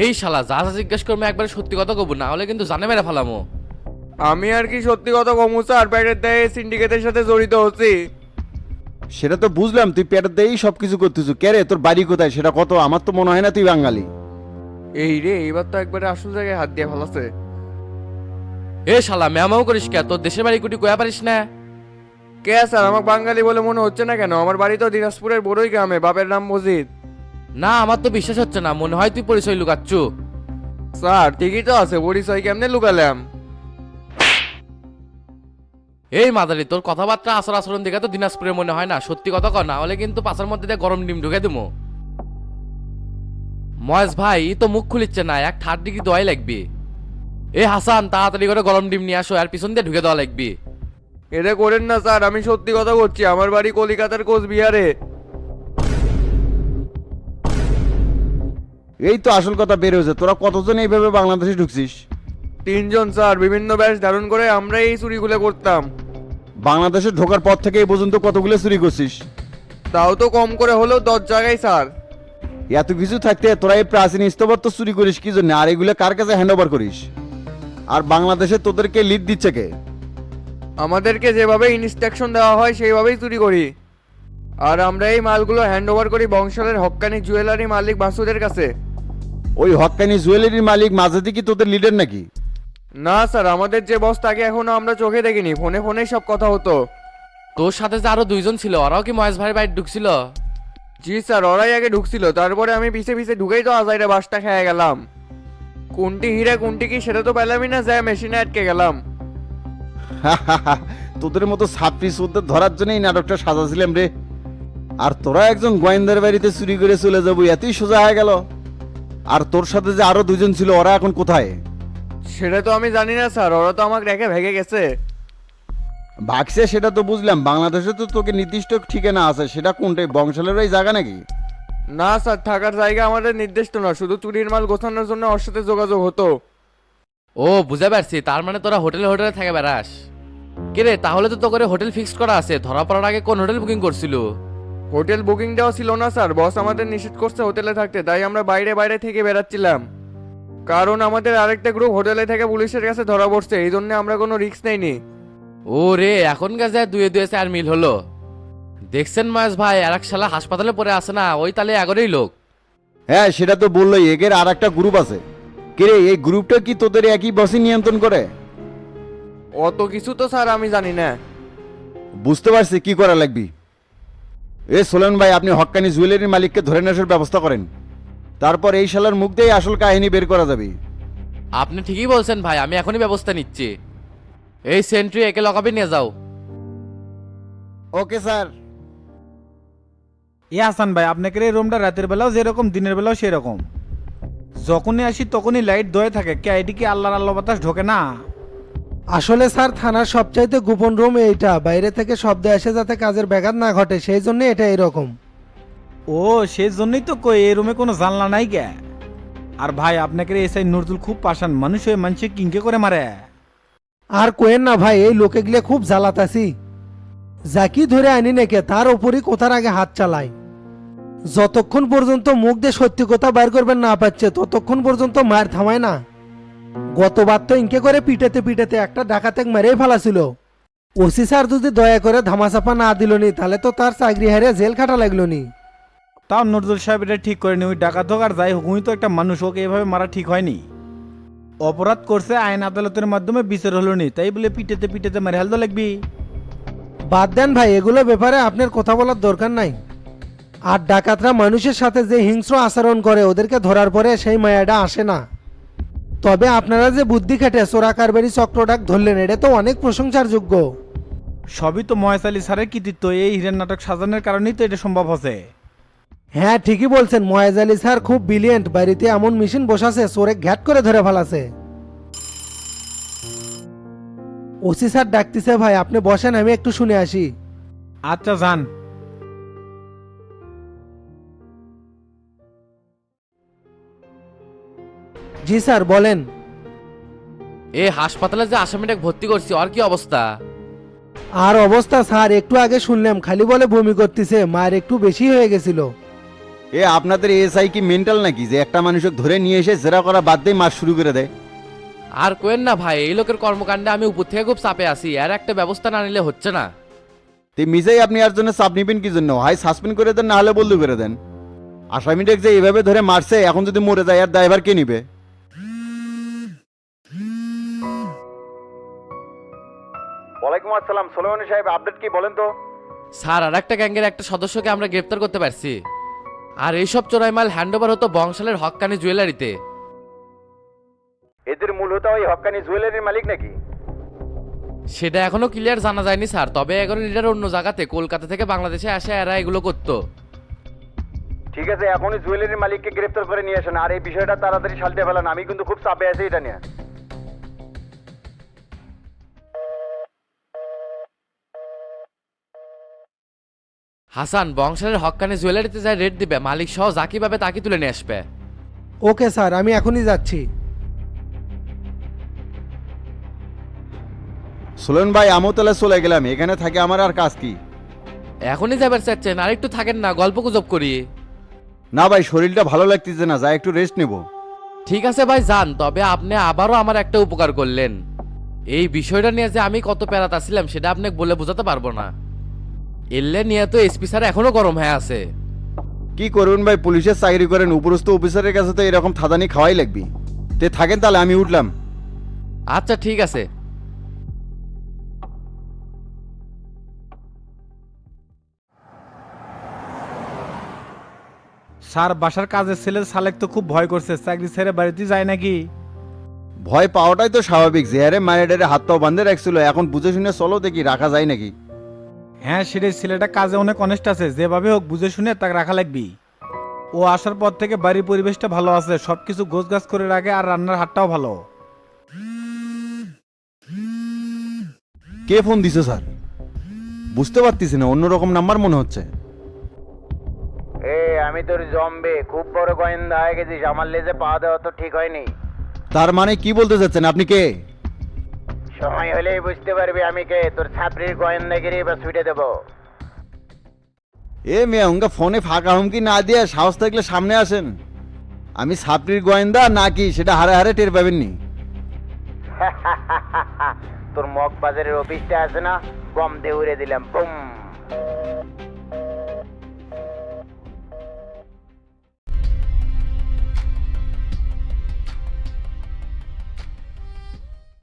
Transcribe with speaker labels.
Speaker 1: এই শালা যা যা জিজ্ঞেস করবো একবার সত্যি কথা কব, না হলে কিন্তু জানে মেরে ফেলামো।
Speaker 2: আমি আর কি সত্যি কথা কমু স্যার, প্যাকেট দেয় সিন্ডিকেটের সাথে জড়িত হচ্ছি।
Speaker 3: সেটা তো বুঝলাম, তুই পেটের দিয়েই সব কিছু করতেছ। কে রে, তোর বাড়ি কোথায় সেটা কত? আমার তো মনে হয় না তুই বাঙালি।
Speaker 2: এই রে, এইবার তো একবারে আসল জায়গায় হাত দিয়ে ফেলাছে।
Speaker 1: এ শালা ম্যামাও করিস কে? তোর দেশের বাড়ি কুটি কয়া পারিস না?
Speaker 2: কে স্যার, আমাকে বাঙালি বলে মনে হচ্ছে না কেন? আমার বাড়ি তো দিনাজপুরের বড়ই গ্রামে, বাপের নাম মজিদ।
Speaker 1: না আমার তো বিশ্বাস হচ্ছে না, মনে হয় তুই পরিচয় লুকাচ্ছু।
Speaker 2: স্যার ঠিকই তো আছে, পরিচয় কেমনে লুকালাম?
Speaker 1: এই মাদারি, তোর কথাবার্তা আচার আচরণ দেখে তো দিনাজপুরে মনে হয় না। সত্যি কথা কর, না হলে কিন্তু পাশার মধ্যে দিয়ে গরম ডিম ঢুকে দেবো। মহেশ ভাই ই তো মুখ খুলিচ্ছে না, এক 3 ডিগ্রি দোয়াই লাগবে। এ হাসান, তাড়াতাড়ি করে গরম ডিম নিয়ে আসো, আর পিছন দিয়ে ঢুকে দেওয়া লাগবে।
Speaker 2: এটা করেন না স্যার, আমি সত্যি কথা করছি, আমার বাড়ি কলিকাতার কোচবিহারে।
Speaker 3: এই তো আসল কথা বের হয়েছে। তোরা কতজন এইভাবে বাংলাদেশে ঢুকছিস?
Speaker 2: 3 জন স্যার, বিভিন্ন ব্যাচ ধারণ করে আমরা এই চুরিগুলো করতাম।
Speaker 3: বাংলাদেশে ঢোকার পর থেকে এই পর্যন্ত কতগুলো চুরি করছিস?
Speaker 2: তাও তো কম করে হলেও 10 জায়গায় স্যার।
Speaker 3: এত কিছু থাকতে তোরা এই প্রাচীন স্থাপত্য চুরি করিস কি জন্য? আর এগুলো কার কাছে হ্যান্ড ওভার করিস? আর বাংলাদেশে তোদেরকে লিড দিচ্ছে কে?
Speaker 2: আমাদেরকে যেভাবে ইনস্ট্রাকশন দেওয়া হয় সেইভাবেই চুরি করি। আর আমরা এই মালগুলো হ্যান্ড ওভার করি বংশালের হক্কানি জুয়েলারি মালিক বাসুদের কাছে।
Speaker 3: ওই হক্কানি জুয়েলারির মালিক মাঝেদি কি তোদের লিডার নাকি?
Speaker 2: না স্যার, আমাদের যে বস তাকে এখনো আমরা চোখে দেখিনি, ফোনে ফোনেই সব কথা হতো।
Speaker 1: তোর সাথে যে আরো 2 জন ছিল, ওরাও কি মহেশ ভাইয়ের বাড়ি ঢুকছিল?
Speaker 2: জি স্যার, ওরাই আগে ঢুকছিল, তারপরে আমি পিছে পিছে ঢুকেই তো আজাইরা বাসটা খেয়ে গেলাম। কোনটি হীরা কোনটি কি সেটা তো পেলামই না, যায় মেশিনে আটকে গেলাম।
Speaker 3: তোদের মতো ছাত্রী চোরদের ধরার জন্য এই নাটকটা সাজাছিলাম রে। আর তোরা একজন গোয়েন্দার বাড়িতে চুরি করে চলে যাবো, এতই সোজা হয়ে গেল? আর তোর সাথে যে আরো 2 জন ছিল, ওরা এখন কোথায়?
Speaker 2: সেটা তো আমি জানি না স্যার, ওরা তো আমাকে রেখে ভেগে গেছে।
Speaker 3: ভাগছে সেটা তো বুঝলাম, বাংলাদেশে তো তোকে নির্দিষ্ট ঠিকানা আছে, সেটা কোনটাই? বংশালের ওই জায়গা নাকি?
Speaker 2: না স্যার, থাকার জায়গা আমাদের নির্দিষ্ট না, শুধু চুরির মাল গোছানোর জন্য ওর সাথে যোগাযোগ হতো।
Speaker 1: ও বুঝতে পারছি, তার মানে তোরা হোটেলে হোটেলে থাকে বেড়াস। কে রে, তাহলে তো করে হোটেল ফিক্সড করা আছে। ধরা পড়ার আগে কোন হোটেল বুকিং করছিল?
Speaker 2: হোটেল বুকিং দেওয়া ছিল না স্যার, বস আমাদের নিষেধ করছে হোটেলে থাকতে, তাই আমরা বাইরে বাইরে থেকে বেড়াচ্ছিলাম। কারণ আমাদের আরেকটা গ্রুপ হোটেলে থেকে পুলিশের কাছে ধরা পড়ছে, এই জন্য আমরা কোনো রিস্ক নেইনি।
Speaker 1: ও রে, এখন গেছে 2-2 আর মিল হলো। দেখছেন মহেশ ভাই, আর এক শালা হাসপাতালে পড়ে আছে না, ওই তালে এগরেই লোক।
Speaker 3: হ্যাঁ সেটা তো বললোই, এগের আর একটা গ্রুপ আছে। কিরে, এই গ্রুপটা কি তোদের একই বসই নিয়ন্ত্রণ করে?
Speaker 2: অত কিছু তো স্যার আমি জানি না।
Speaker 3: বুঝতে পারছি কি করা লাগবে। এ সোলেন ভাই, আপনি হক্কানি জুয়েলারির মালিককে ধরে নেওয়ার ব্যবস্থা করেন। তারপর এই শালার মুখ দিয়ে আসল কাহিনী বের করা যাবে।
Speaker 1: আপনি ঠিকই বলছেন ভাই, আমি এখনই ব্যবস্থা নিচ্ছি। এই সেন্ট্রি একে লকাপে নিয়ে যাও।
Speaker 3: Okay sir.
Speaker 4: এ হাসান ভাই, আপনাকে এই রুমটা রাতের বেলাও যেরকম দিনের বেলাও সেরকম। যখনই আসি তখনই লাইট দয়ে থাকে, কে এটি কি আল্লাহর আল্লাহ বাতাস ঢোকে না?
Speaker 5: আসলে স্যার থানার সবচাইতে গোপন রুম এইটা, বাইরে থেকে শব্দ এসে যাতে কাজের ব্যাঘাত না ঘটে সেই জন্য এটা এরকম।
Speaker 4: ও সেই জন্যই তো কই এই রুমে কোনো জানলা নাই কে। আর ভাই আপনাকে এসআই নুরতুল খুব পাশান মানুষ, হয়ে মানুষে কিংকে করে মারে।
Speaker 5: আর কোয়েন না ভাই, এই লোকে গিলে খুব জ্বালাতাছি। যাকি ধরে আনি নাকি তার ওপরই কোথার আগে হাত চালায়। যতক্ষণ পর্যন্ত মুখ দিয়ে সত্যি কথা বাইর করবেন না পাচ্ছে ততক্ষণ পর্যন্ত মার থামায় না। গতবার তো ইনকে করে পিটাতে পিটাতে একটা ডাকাতে মেরেই ফেলাছিল। ওসি স্যার যদি দয়া করে ধামাচাপা না দিলনি তাহলে তো তার চাকরি হারিয়ে জেল খাটা লাগলো নি।
Speaker 4: তাও নজরুল সাহেব এটা ঠিক করেনি, ওই ডাকাত হোক আর যাই হোক উনি তো একটা মানুষ, ওকে এভাবে মারা ঠিক হয়নি। অপরাধ করছে, আইন আদালতের মাধ্যমে বিচার হলো নি, তাই বলে পিটাতে পিটাতে মেরে হেলতে লাগবি।
Speaker 5: বাদ দেন ভাই, এগুলো ব্যাপারে আপনার কথা বলার দরকার নাই। আর ডাকাতরা মানুষের সাথে যে হিংস্র আচরণ করে ওদেরকে ধরার পরে সেই মায়াটা আসে না। তবে আপনারা যে বুদ্ধি খাটে চোরা কারবারি চক্রটাক ধরলেন এটা তো অনেক প্রশংসার যোগ্য।
Speaker 4: সবই তো মহেশ আলী স্যারের কৃতিত্ব, এই হিরেন নাটক সাজানোর কারণেই তো এটা সম্ভব হচ্ছে।
Speaker 5: হ্যাঁ ঠিকই বলছেন, ময়েজ আলী স্যার খুব ব্রিলিয়েন্ট, বাড়িতে এমন মেশিন বসাছে চোরে ঘ্যাট করে ধরে ফেলাছে। ওসি স্যার ডাকতেছে ভাই, আপনি বসেন আমি একটু শুনে আসি।
Speaker 4: আচ্ছা যান।
Speaker 5: জি স্যার বলেন।
Speaker 1: এ হাসপাতালে যে আসামিটা ভর্তি করছি, আর কি অবস্থা?
Speaker 5: আর অবস্থা স্যার একটু আগে শুনলাম, খালি বলে বমি করতেছে, মায়ের একটু বেশি হয়ে গেছিল।
Speaker 3: এ আপনাদের এসআই কি মেন্টাল নাকি যে একটা মানুষকে ধরে নিয়ে এসে জেরা করা বাদ দিয়ে মাস শুরু করে দেয়?
Speaker 1: আর কোয়েন না ভাই, এই লোকের কর্মকাণ্ডে আমি উপর থেকে খুব চাপে আছি, এর একটা ব্যবস্থা না নিলে হচ্ছে না।
Speaker 3: তে মিজাই আপনি আর জন্য চাপ নিবেন কি জন্য? হয় সাসপেন্ড করে দেন, না হলে বদলি করে দেন। আসামিটাকে যে এইভাবে ধরে মারছে, এখন যদি মরে যায় আর ড্রাইভার কে নিবে? ওয়ালাইকুম আসসালাম সোলেমানি সাহেব, আপডেট কি বলেন তো?
Speaker 1: স্যার, আর একটা গ্যাংয়ের একটা সদস্যকে আমরা গ্রেপ্তার করতে পারছি। আর এইসব চোরাই মাল হ্যান্ডওভার হতো বংশালের হক্কানি জুয়েলারিতে।
Speaker 3: এদের মূল হতা ওই হক্কানি জুয়েলারির মালিক নাকি?
Speaker 1: সেটা এখনো ক্লিয়ার জানা যায়নি স্যার, তবে এখন এটার অন্য জায়গাতে কলকাতা থেকে বাংলাদেশে আসে এরা এগুলো করতো।
Speaker 3: ঠিক আছে, এখনই জুয়েলারির মালিককে গ্রেফতার করে নিয়ে আসেন, আর এই বিষয়টা তাড়াতাড়ি সালটে ফেলান। আমি কিন্তু খুব চাপে আছি এটা নিয়ে।
Speaker 1: হাসান, বংশালের হক্কানি জুয়েলারিতে যায় রেট দিবে, মালিক সহ যা কি পাবে তাকে তুলে নিয়ে আসবে।
Speaker 5: ওকে স্যার, আমি এখনই যাচ্ছি।
Speaker 3: সোলেন ভাই, আমিও তাহলে চলে গেলাম, এখানে থাকে আমার আর কাজ কি?
Speaker 1: এখনই যাবার চাচ্ছেন? আর একটু থাকেন না, গল্প গুজব করি।
Speaker 3: না ভাই, শরীরটা ভালো লাগতেছে না, যাই একটু রেস্ট নেব।
Speaker 1: ঠিক আছে ভাই, যান। তবে আপনি আবারও আমার একটা উপকার করলেন। এই বিষয়টা নিয়ে যে আমি কত প্যারাত আছিলাম সেটা আপনাকে বলে বোঝাতে পারবো না। এলে নিয়ে তো এসপি স্যার এখনো গরম হয়ে আছে।
Speaker 3: কি করবেন ভাই, পুলিশের চাকরি করেন, উপরস্থ অফিসারের কাছে তো এরকম থাদানি খাওয়াই লাগবি। তে থাকেন তাহলে, আমি উঠলাম।
Speaker 1: আচ্ছা ঠিক আছে।
Speaker 4: স্যার, বাসার কাজের ছেলে সালেক তো খুব ভয় করছে, চাকরি ছেড়ে বাড়িতে যায় নাকি?
Speaker 3: ভয় পাওয়াটাই তো স্বাভাবিক, যে হারে মায়ের হাত পাও বান্ধে রাখছিল, এখন বুঝে শুনে চলো দেখি রাখা যায় নাকি।
Speaker 4: হ্যাঁ, সেটাই, ছেলেটা কাজে অনেক অনেস্ট আছে, যেভাবে হোক বুঝে শুনে তাকে রাখা লাগবি। ও আসার পর থেকে বাড়ির পরিবেশটা ভালো আছে, সবকিছু গোছগাছ করে রাখে, আর রান্নার হাতটাও ভালো।
Speaker 3: কে ফোন দিছে স্যার? বুঝতে পারতেছি না, অন্যরকম নাম্বার মনে হচ্ছে।
Speaker 6: আমি তোর জম্বে খুব বড় গোয়েন্দা হয়ে গেছিস, আমার লেজে পা দেওয়া তো ঠিক হয়নি।
Speaker 3: তার মানে কি বলতে চাচ্ছেন আপনি? কে?
Speaker 6: সময় হলেই বুঝতে পারবি আমি কে। তোর ছাত্রীর গোয়েন্দাগিরি এবার ছুটে দেবো।
Speaker 3: এ মেয়ে, উনকা ফোনে ফাঁকা হুমকি না দিয়ে সাহস থাকলে সামনে আসেন। আমি ছাত্রীর গোয়েন্দা নাকি সেটা হারে হারে টের পাবেননি।
Speaker 6: তোর মগ বাজারের অফিসটা আছে না, বম দিয়ে উড়ে দিলাম, বুম।